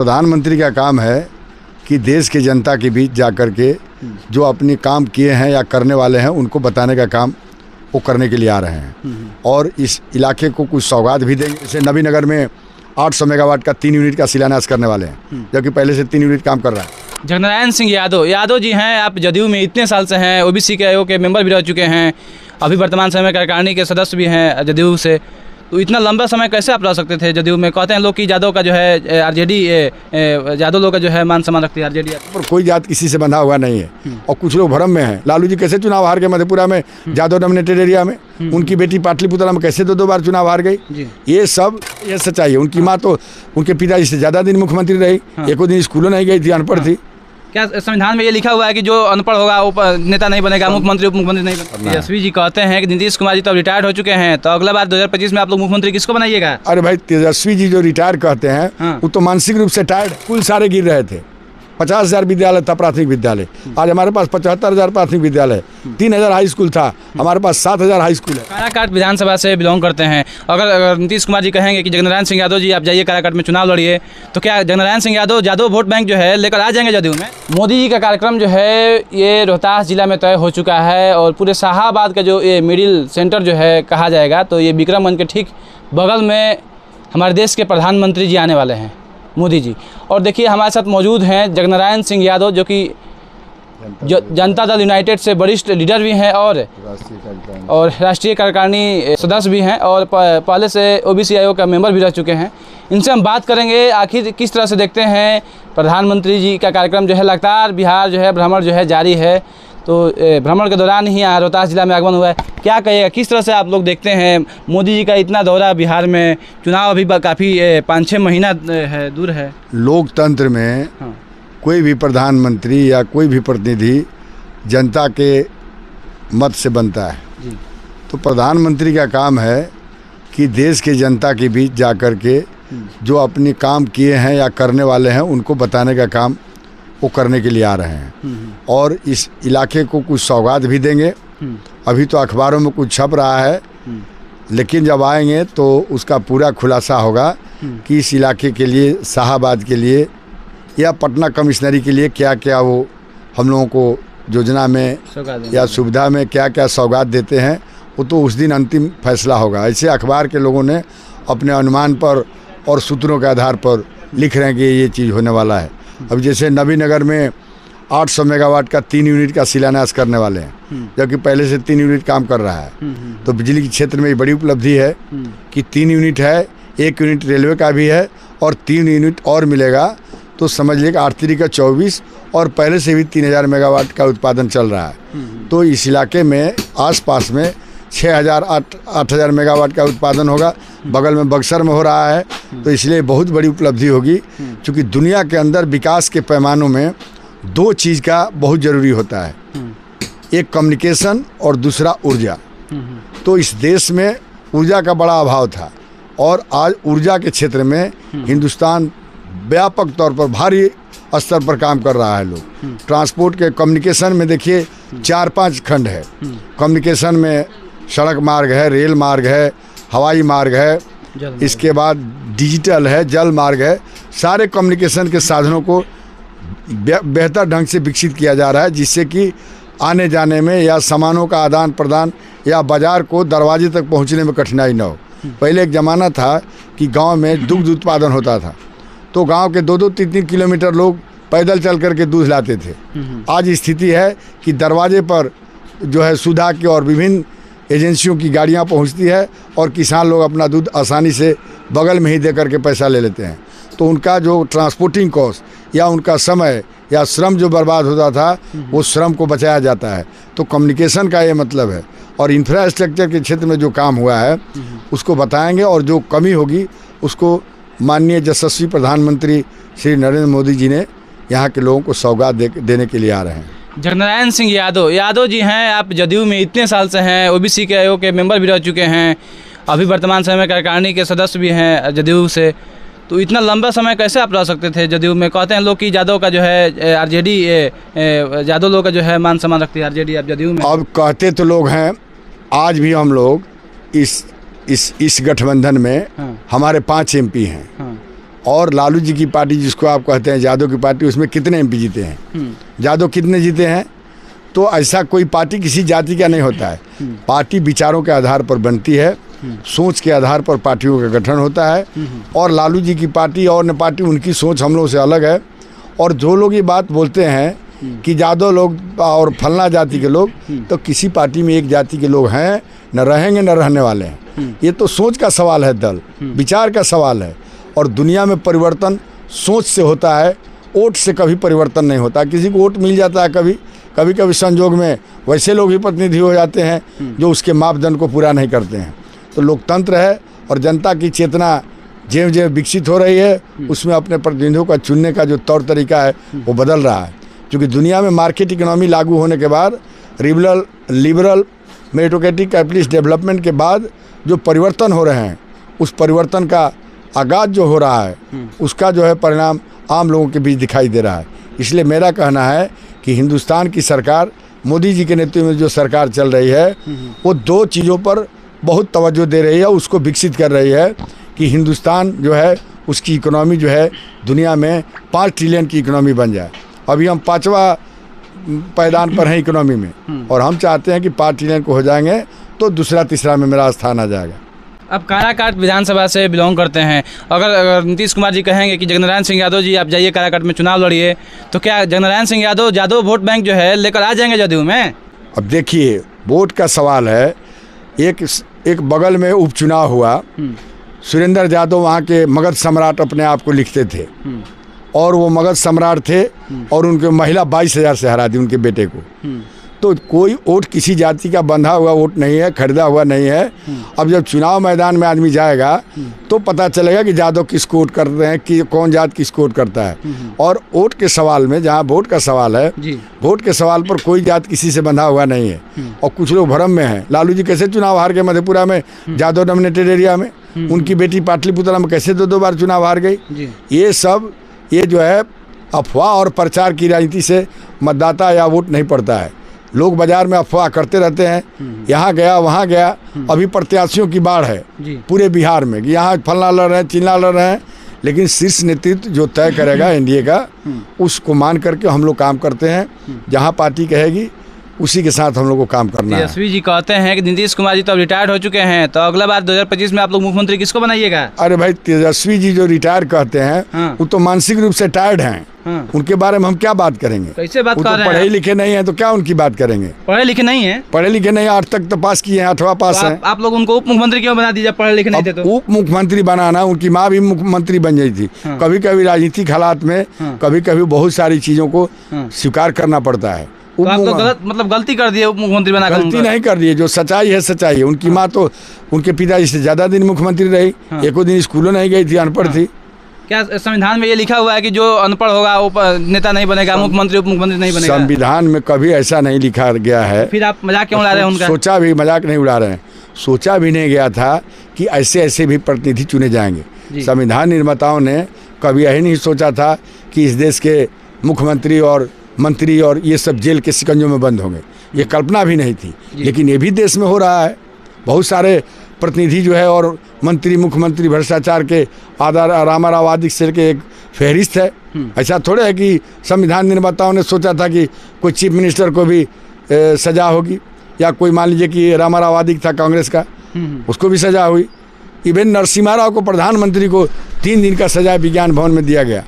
प्रधानमंत्री का काम है कि देश की जनता के बीच जाकर के जो अपने काम किए हैं या करने वाले हैं उनको बताने का काम वो करने के लिए आ रहे हैं और इस इलाके को कुछ सौगात भी देंगे। जैसे नबीनगर में 800 मेगावाट का 3 यूनिट का शिलान्यास करने वाले हैं, जबकि पहले से 3 यूनिट काम कर रहा है। जगनारायण सिंह यादव जी हैं, आप जदयू में इतने साल से हैं, ओबीसी के आयोग के मेंबर भी रह चुके हैं, अभी वर्तमान समय कार्यकारिणी के सदस्य भी हैं जदयू से। तो इतना लंबा समय कैसे आप रह सकते थे जदयू में? कहते हैं लोग कि यादव का जो है आरजेडी, यादव लोग का जो है मान सम्मान रखती है आरजेडी। पर कोई जात किसी से बंधा हुआ नहीं है और कुछ लोग भ्रम में हैं। लालू जी कैसे चुनाव हार गए मधेपुरा में, यादव डोमिनेटेड एरिया में, उनकी बेटी पाटलिपुत्रा में कैसे 2 बार चुनाव हार गई। ये सच्चाई है। उनकी माँ तो उनके पिताजी से ज़्यादा दिन मुख्यमंत्री रही, एको दिन स्कूलों नहीं गई थी, अनपढ़ थी। क्या संविधान में ये लिखा हुआ है कि जो अनपढ़ होगा वो नेता नहीं बनेगा, मुख्यमंत्री उप मुख्यमंत्री नहीं बनेगा? तेजस्वी जी कहते हैं कि नीतीश कुमार जी तो रिटायर्ड हो चुके हैं, तो अगला बार 2025 में आप लोग मुख्यमंत्री किसको बनाइएगा? अरे भाई, तेजस्वी जी जो रिटायर कहते हैं वो तो मानसिक रूप से टायर्ड, कुल सारे गिर रहे थे। 50,000 विद्यालय था प्राथमिक विद्यालय, आज हमारे पास 75,000 प्राथमिक विद्यालय, 3,000 हाई स्कूल था, हमारे पास 7,000 हाई स्कूल है। काराकाट विधानसभा से बिलोंग करते हैं। अगर नीतीश कुमार जी कहेंगे कि जगनारायण सिंह यादव जी आप जाइए काराकाट में चुनाव लड़िए, तो क्या जगनारायण सिंह यादव वोट बैंक जो है लेकर आ जाएंगे जदयू में? मोदी जी का कार्यक्रम जो है ये रोहतास जिला में तय हो चुका है और पूरे शाहाबाद का जो ये मिडिल सेंटर जो है कहा जाएगा, तो ये विक्रमगंज के ठीक बगल में हमारे देश के प्रधानमंत्री जी आने वाले हैं, मोदी जी। और देखिए हमारे साथ मौजूद हैं जगनारायण सिंह यादव, जो कि जनता दल यूनाइटेड से वरिष्ठ लीडर भी हैं और राष्ट्रीय कार्यकारिणी सदस्य भी हैं और पहले से ओबीसी आयोग का मेंबर भी रह चुके हैं। इनसे हम बात करेंगे आखिर किस तरह से देखते हैं प्रधानमंत्री जी का कार्यक्रम जो है लगातार बिहार जो है भ्रमण जो है जारी है, तो भ्रमण के दौरान ही यहाँ रोहतास जिला में आगमन हुआ है। क्या कहिएगा, किस तरह से आप लोग देखते हैं मोदी जी का इतना दौरा बिहार में? चुनाव अभी काफ़ी 5-6 महीना है दूर है। लोकतंत्र में कोई भी प्रधानमंत्री या कोई भी प्रतिनिधि जनता के मत से बनता है जी। तो प्रधानमंत्री का काम है कि देश के जनता के बीच जाकर के जो अपने काम किए हैं या करने वाले हैं उनको बताने का काम वो करने के लिए आ रहे हैं और इस इलाके को कुछ सौगात भी देंगे। अभी तो अखबारों में कुछ छप रहा है, लेकिन जब आएंगे तो उसका पूरा खुलासा होगा कि इस इलाके के लिए, शाहाबाद के लिए या पटना कमिश्नरी के लिए क्या क्या वो हम लोगों को योजना में या सुविधा में क्या क्या सौगात देते हैं, वो तो उस दिन अंतिम फैसला होगा। ऐसे अखबार के लोगों ने अपने अनुमान पर और सूत्रों के आधार पर लिख रहे हैं कि ये चीज़ होने वाला है। अब जैसे नबीनगर में 800 मेगावाट का 3 यूनिट का शिलान्यास करने वाले हैं, जबकि पहले से 3 यूनिट काम कर रहा है। तो बिजली के क्षेत्र में ये बड़ी उपलब्धि है कि 3 यूनिट है, 1 यूनिट रेलवे का भी है और 3 यूनिट और मिलेगा, तो समझ लीजिए 8 का 24 और पहले से भी 3,000 मेगावाट का उत्पादन चल रहा है। तो इस इलाके में आसपास में 8,000 मेगावाट का उत्पादन होगा। बगल में बक्सर में हो रहा है, तो इसलिए बहुत बड़ी उपलब्धि होगी। क्योंकि दुनिया के अंदर विकास के पैमानों में 2 चीज़ का बहुत ज़रूरी होता है, एक कम्युनिकेशन और दूसरा ऊर्जा। तो इस देश में ऊर्जा का बड़ा अभाव था और आज ऊर्जा के क्षेत्र में हिंदुस्तान व्यापक तौर पर भारी स्तर पर काम कर रहा है। लोग ट्रांसपोर्ट के कम्युनिकेशन में देखिए 4-5 खंड है। कम्युनिकेशन में सड़क मार्ग है, रेल मार्ग है, हवाई मार्ग है, इसके बाद डिजिटल है, जल मार्ग है। सारे कम्युनिकेशन के साधनों को बेहतर ढंग से विकसित किया जा रहा है, जिससे कि आने जाने में या सामानों का आदान प्रदान या बाज़ार को दरवाजे तक पहुंचने में कठिनाई न हो। पहले एक ज़माना था कि गांव में दुग्ध उत्पादन होता था, तो गांव के 2-2, 3-3 किलोमीटर लोग पैदल चल करके दूध लाते थे। आज स्थिति है कि दरवाजे पर जो है सुधा की और विभिन्न एजेंसियों की गाड़ियां पहुंचती है और किसान लोग अपना दूध आसानी से बगल में ही दे करके पैसा ले लेते हैं। तो उनका जो ट्रांसपोर्टिंग कॉस्ट या उनका समय या श्रम जो बर्बाद होता था, वो श्रम को बचाया जाता है। तो कम्युनिकेशन का ये मतलब है। और इंफ्रास्ट्रक्चर के क्षेत्र में जो काम हुआ है उसको बताएंगे और जो कमी होगी उसको माननीय यशस्वी प्रधानमंत्री श्री नरेंद्र मोदी जी ने यहाँ के लोगों को सौगात देने के लिए आ रहे हैं। जगनारायण सिंह यादव जी हैं, आप जदयू में इतने साल से हैं, ओबीसी के आयोग के मेंबर भी रह चुके हैं, अभी वर्तमान समय कार्यकारिणी के सदस्य भी हैं जदयू से। तो इतना लंबा समय कैसे आप रह सकते थे जदयू में? कहते हैं लोग कि यादव का जो है आरजेडी, यादव लोग का जो है मान सम्मान रखती है आरजेडी, आप जदयू में। अब कहते तो लोग हैं, आज भी हम लोग इस गठबंधन में हमारे 5 MP हैं और लालू जी की पार्टी जिसको आप कहते हैं यादव की पार्टी, उसमें कितने एमपी जीते हैं? यादव कितने जीते हैं? तो ऐसा कोई पार्टी किसी जाति का नहीं होता है। पार्टी विचारों के आधार पर बनती है, सोच के आधार पर पार्टियों का गठन होता है। और लालू जी की पार्टी और न पार्टी, उनकी सोच हम लोगों से अलग है। और जो लोग ये बात बोलते हैं कि यादव लोग और फलना जाति के लोग, तो किसी पार्टी में एक जाति के लोग हैं, न रहेंगे न रहने वाले हैं। ये तो सोच का सवाल है, दल विचार का सवाल है। और दुनिया में परिवर्तन सोच से होता है, वोट से कभी परिवर्तन नहीं होता। किसी को वोट मिल जाता है, कभी कभी संजोग में वैसे लोग भी प्रतिनिधि हो जाते हैं जो उसके मापदंड को पूरा नहीं करते हैं। तो लोकतंत्र है और जनता की चेतना ज्यों ज्यों विकसित हो रही है, उसमें अपने प्रतिनिधियों का चुनने का जो तौर तरीका है वो बदल रहा है। क्योंकि दुनिया में मार्केट इकोनॉमी लागू होने के बाद, लिबरल मेरिटोक्रेटिक कैपिटलिस्ट डेवलपमेंट के बाद जो परिवर्तन हो रहे हैं, उस परिवर्तन का आगाज जो हो रहा है, उसका जो है परिणाम आम लोगों के बीच दिखाई दे रहा है। इसलिए मेरा कहना है कि हिंदुस्तान की सरकार, मोदी जी के नेतृत्व में जो सरकार चल रही है, वो दो चीज़ों पर बहुत तवज्जो दे रही है, उसको विकसित कर रही है कि हिंदुस्तान जो है उसकी इकोनॉमी जो है दुनिया में 5 ट्रिलियन की इकोनॉमी बन जाए। अभी हम 5वां पायदान पर हैं इकोनॉमी में, और हम चाहते हैं कि 5 ट्रिलियन को हो जाएंगे तो दूसरा तीसरा में मेरा स्थान आ जाएगा। अब काराकाट विधानसभा से बिलोंग करते हैं, अगर नीतीश कुमार जी कहेंगे कि जगनारायण सिंह यादव जी आप जाइए काराकाट में चुनाव लड़िए, तो क्या जगनारायण सिंह यादव वोट बैंक जो है लेकर आ जाएंगे जदयू में? अब देखिए, वोट का सवाल है। एक बगल में उपचुनाव हुआ, सुरेंद्र यादव वहाँ के मगध सम्राट अपने आप को लिखते थे, और वो मगध सम्राट थे, और उनके महिला 22,000 से हरा दी उनके बेटे को। तो कोई वोट किसी जाति का बंधा हुआ वोट नहीं है, खरीदा हुआ नहीं है। अब जब चुनाव मैदान में आदमी जाएगा तो पता चलेगा कि यादव किसको वोट करते हैं, कि कौन जात किसको वोट करता है। और वोट के सवाल में, जहाँ वोट का सवाल है, वोट के सवाल पर कोई जात किसी से बंधा हुआ नहीं है। और कुछ लोग भ्रम में हैं। लालू जी कैसे चुनाव हार गए मधेपुरा में, यादव डोमिनेटेड एरिया में? उनकी बेटी पाटलिपुत्रा में कैसे 2 बार चुनाव हार गई? ये जो है अफवाह और प्रचार की राजनीति से मतदाता या वोट नहीं पड़ता है। लोग बाजार में अफवाह करते रहते हैं, यहाँ गया वहाँ गया। अभी प्रत्याशियों की बाढ़ है पूरे बिहार में कि यहाँ फलना लड़ रहे हैं, चिल्ला लड़ रहे हैं, लेकिन शीर्ष नेतृत्व जो तय करेगा एनडीए का, उसको मान करके हम लोग काम करते हैं। जहाँ पार्टी कहेगी उसी के साथ हम लोग को काम करना है। तेजस्वी जी कहते हैं कि नीतीश कुमार जी तो अब रिटायर्ड हो चुके हैं, तो अगला बार 2025 में आप लोग मुख्यमंत्री किसको बनाइएगा? अरे भाई, तेजस्वी जी जो रिटायर कहते हैं वो तो मानसिक रूप से टायर्ड हैं। उनके बारे में हम क्या बात करेंगे? कैसे बात कर रहे हैं? पढ़े लिखे नहीं है तो क्या उनकी बात करेंगे? पढ़े लिखे नहीं है? पढ़े लिखे नहीं, 8 तक तो पास किए हैं, 8वां पास है। आप लोग उनको उप मुख्यमंत्री क्यों बना दीजिए? पढ़े लिखे नहीं थे तो उप मुख्यमंत्री बनाना, उनकी माँ भी मुख्यमंत्री बन गई थी। कभी कभी राजनीतिक हालात में कभी कभी बहुत सारी चीजों को स्वीकार करना पड़ता है। तो आप तो गलती कर दिए उप मुख्यमंत्री बनाकर? गलती नहीं कर दिए, जो सच्चाई है सच्चाई है। उनकी माँ तो उनके पिताजी से ज्यादा दिन मुख्यमंत्री रही, एको दिन स्कूलों नहीं गई थी, अनपढ़ थी। क्या संविधान में ये लिखा हुआ है कि जो अनपढ़ होगा वो नेता नहीं बनेगा, मुख्यमंत्री उप मुख्यमंत्री नहीं बनेगा? संविधान में कभी ऐसा नहीं लिखा गया है। फिर आप मजाक क्यों उड़ा रहे हैं उनका? सोचा भी, मजाक नहीं उड़ा रहे हैं, सोचा भी नहीं गया था कि ऐसे ऐसे भी प्रतिनिधि चुने जाएंगे। संविधान निर्माताओं ने कभी यही नहीं सोचा था कि इस देश के मुख्यमंत्री और मंत्री और ये सब जेल के शिकंजों में बंद होंगे। ये कल्पना भी नहीं थी, लेकिन ये भी देश में हो रहा है। बहुत सारे प्रतिनिधि जो है और मंत्री, मुख्यमंत्री भ्रष्टाचार के रामारावादिक से के एक फहरिस्त है। ऐसा थोड़े है कि संविधान निर्माताओं ने सोचा था कि कोई चीफ मिनिस्टर को भी सजा होगी, या कोई मान लीजिए कि रामारावादिक था कांग्रेस का, उसको भी सजा हुई। इवन नरसिम्हा राव को, प्रधानमंत्री को 3 दिन का सजा विज्ञान भवन में दिया गया,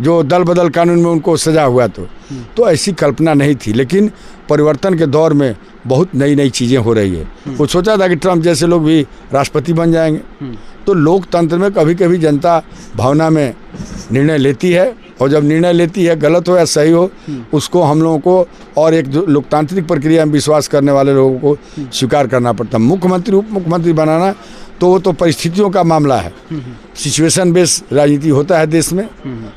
जो दल बदल कानून में उनको सजा हुआ। तो ऐसी कल्पना नहीं थी। लेकिन परिवर्तन के दौर में बहुत नई नई चीज़ें हो रही है। वो सोचा था कि ट्रम्प जैसे लोग भी राष्ट्रपति बन जाएंगे। तो लोकतंत्र में कभी कभी जनता भावना में निर्णय लेती है, और जब निर्णय लेती है, गलत हो या सही हो, उसको हम लोगों को और एक लोकतांत्रिक प्रक्रिया में विश्वास करने वाले लोगों को स्वीकार करना पड़ता है। मुख्यमंत्री उप मुख्यमंत्री बनाना तो वो तो परिस्थितियों का मामला है। सिचुएशन बेस्ड राजनीति होता है देश में,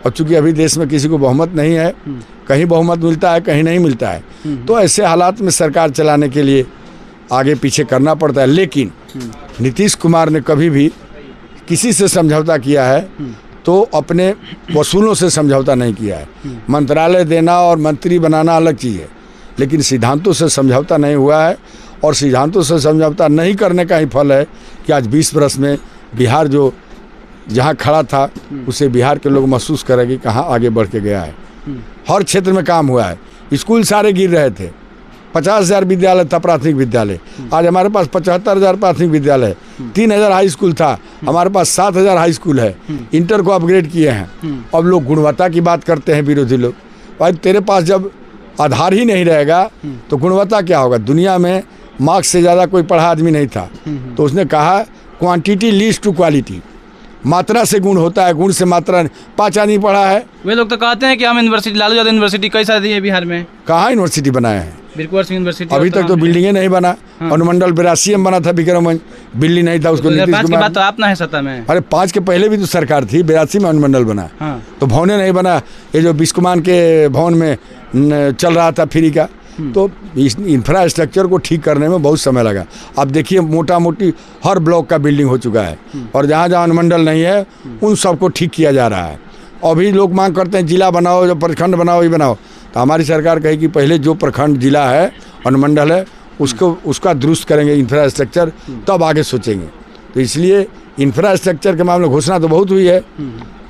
और चूंकि अभी देश में किसी को बहुमत नहीं है, कहीं बहुमत मिलता है, कहीं नहीं मिलता है, तो ऐसे हालात में सरकार चलाने के लिए आगे पीछे करना पड़ता है। लेकिन नीतीश कुमार ने कभी भी किसी से समझौता किया है तो अपने वसूलों से समझौता नहीं किया है। मंत्रालय देना और मंत्री बनाना अलग चीज़ है, लेकिन सिद्धांतों से समझौता नहीं हुआ है। और सिद्धांतों से समझौता नहीं करने का ही फल है कि आज 20 वर्ष में बिहार जो जहाँ खड़ा था उसे बिहार के लोग महसूस करेंगे कहाँ आगे बढ़ के गया है। हर क्षेत्र में काम हुआ है। स्कूल सारे गिर रहे थे, 50,000 विद्यालय था प्राथमिक विद्यालय, आज हमारे पास 75,000 प्राथमिक विद्यालय, 3,000 हाई स्कूल था, हमारे पास 7,000 हाई स्कूल है। इंटर को अपग्रेड किए हैं। अब लोग गुणवत्ता की बात करते हैं विरोधी लोग। भाई तेरे पास जब आधार ही नहीं रहेगा तो गुणवत्ता क्या होगा? दुनिया में मार्क्स से ज़्यादा कोई पढ़ा आदमी नहीं था। तो उसने कहा क्वांटिटी लीड्स टू क्वालिटी, मात्रा से गुण होता है, गुण से मात्रा। 5 आदमी पढ़ा है। वे लोग तो कहते हैं कि हम यूनिवर्सिटी, लालू यादव यूनिवर्सिटी कई सारी है बिहार में। कहाँ यूनिवर्सिटी बनाए हैं? बिरकुआर सिंह यूनिवर्सिटी अभी तक तो बिल्डिंगे नहीं बना। अनुमंडल 82 में बना था विक्रमगंज, बिल्डिंग नहीं था उसको। 2005 की बात तो आप ना है सत्ता में। अरे 5 के पहले भी तो सरकार थी, 82 में अनुमंडल बना। तो भवने नहीं बना। ये जो बिस्कुमान के भवन में चल रहा था फ्री का, तो इस इंफ्रास्ट्रक्चर को ठीक करने में बहुत समय लगा। अब देखिए मोटा मोटी हर ब्लॉक का बिल्डिंग हो चुका है, और जहाँ जहाँ अनुमंडल नहीं है उन सबको ठीक किया जा रहा है। अभी लोग मांग करते हैं जिला बनाओ, जो प्रखंड बनाओ, ये बनाओ। तो हमारी सरकार कहे कि पहले जो प्रखंड जिला है, अनुमंडल है, उसका दुरुस्त करेंगे इंफ्रास्ट्रक्चर, तब आगे सोचेंगे। तो इसलिए इंफ्रास्ट्रक्चर के मामले घोषणा तो बहुत हुई है।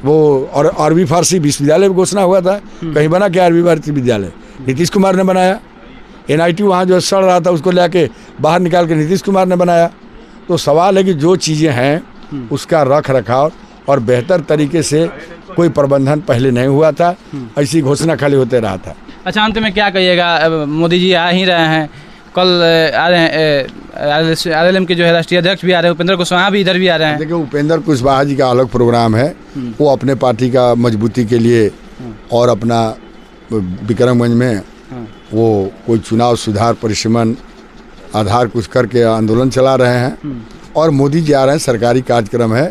वो और अरबी फारसी विश्वविद्यालय में घोषणा हुआ था, कहीं बना क्या अरबी फारसी विद्यालय? नीतीश कुमार ने बनाया। NIT वहाँ जो सड़ रहा था उसको लेके बाहर निकाल के नीतीश कुमार ने बनाया। तो सवाल है कि जो चीज़ें हैं उसका रख रखाव और बेहतर तरीके से कोई प्रबंधन पहले नहीं हुआ था, ऐसी घोषणा खाली होते रहा था। अच्छा, अंत में क्या कहिएगा? मोदी जी आ ही रहे हैं, कल आ रहे हैं RLM के जो है राष्ट्रीय अध्यक्ष भी आ रहे हैं, उपेंद्र कुशवाहा भी इधर भी आ रहे हैं। देखिए उपेंद्र कुशवाहा जी का अलग प्रोग्राम है। वो अपने पार्टी का मजबूती के लिए और अपना विक्रमगंज में वो कोई चुनाव सुधार परिशमन आधार कुछ करके आंदोलन चला रहे हैं। और मोदी जी आ रहे हैं, सरकारी कार्यक्रम है,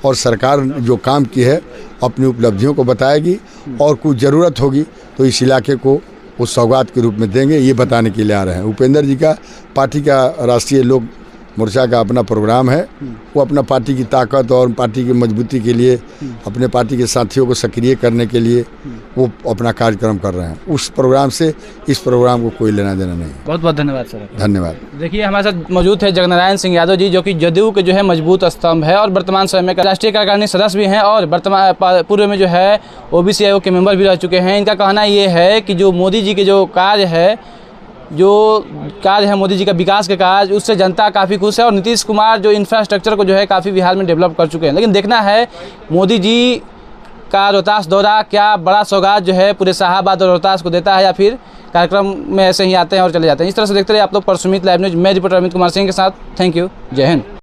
और सरकार जो काम की है अपनी उपलब्धियों को बताएगी, और कुछ ज़रूरत होगी तो इस इलाके को वो सौगात के रूप में देंगे, ये बताने के लिए आ रहे हैं। उपेंद्र जी का पार्टी का राष्ट्रीय लोक मोर्चा का अपना प्रोग्राम है। वो अपना पार्टी की ताकत और पार्टी की मजबूती के लिए, अपने पार्टी के साथियों को सक्रिय करने के लिए वो अपना कार्यक्रम कर रहे हैं। उस प्रोग्राम से इस प्रोग्राम को कोई लेना देना नहीं। बहुत बहुत धन्यवाद सर। धन्यवाद। देखिए हमारे साथ मौजूद है जगनारायण सिंह यादव जी, जो कि जदयू के जो है मजबूत स्तंभ है और वर्तमान समय में राष्ट्रीय कार्यकारिणी सदस्य भी हैं, और वर्तमान पूर्व में जो है OBC आयोग के मेंबर भी रह चुके हैं। इनका कहना ये है कि जो मोदी जी के जो कार्य है मोदी जी का विकास के कार्य, उससे जनता काफ़ी खुश है, और नीतीश कुमार जो इंफ्रास्ट्रक्चर को जो है काफ़ी बिहार में डेवलप कर चुके हैं। लेकिन देखना है मोदी जी का रोहतास दौरा क्या बड़ा सौगात जो है पूरे शाहाबाद और रोहतास को देता है, या फिर कार्यक्रम में ऐसे ही आते हैं और चले जाते हैं। इस तरह से देखते रहिए आप लोग पर सुमित लाइव न्यूज़। मैं रिपोर्टर अमित कुमार सिंह के साथ। Thank you. जय हिंद।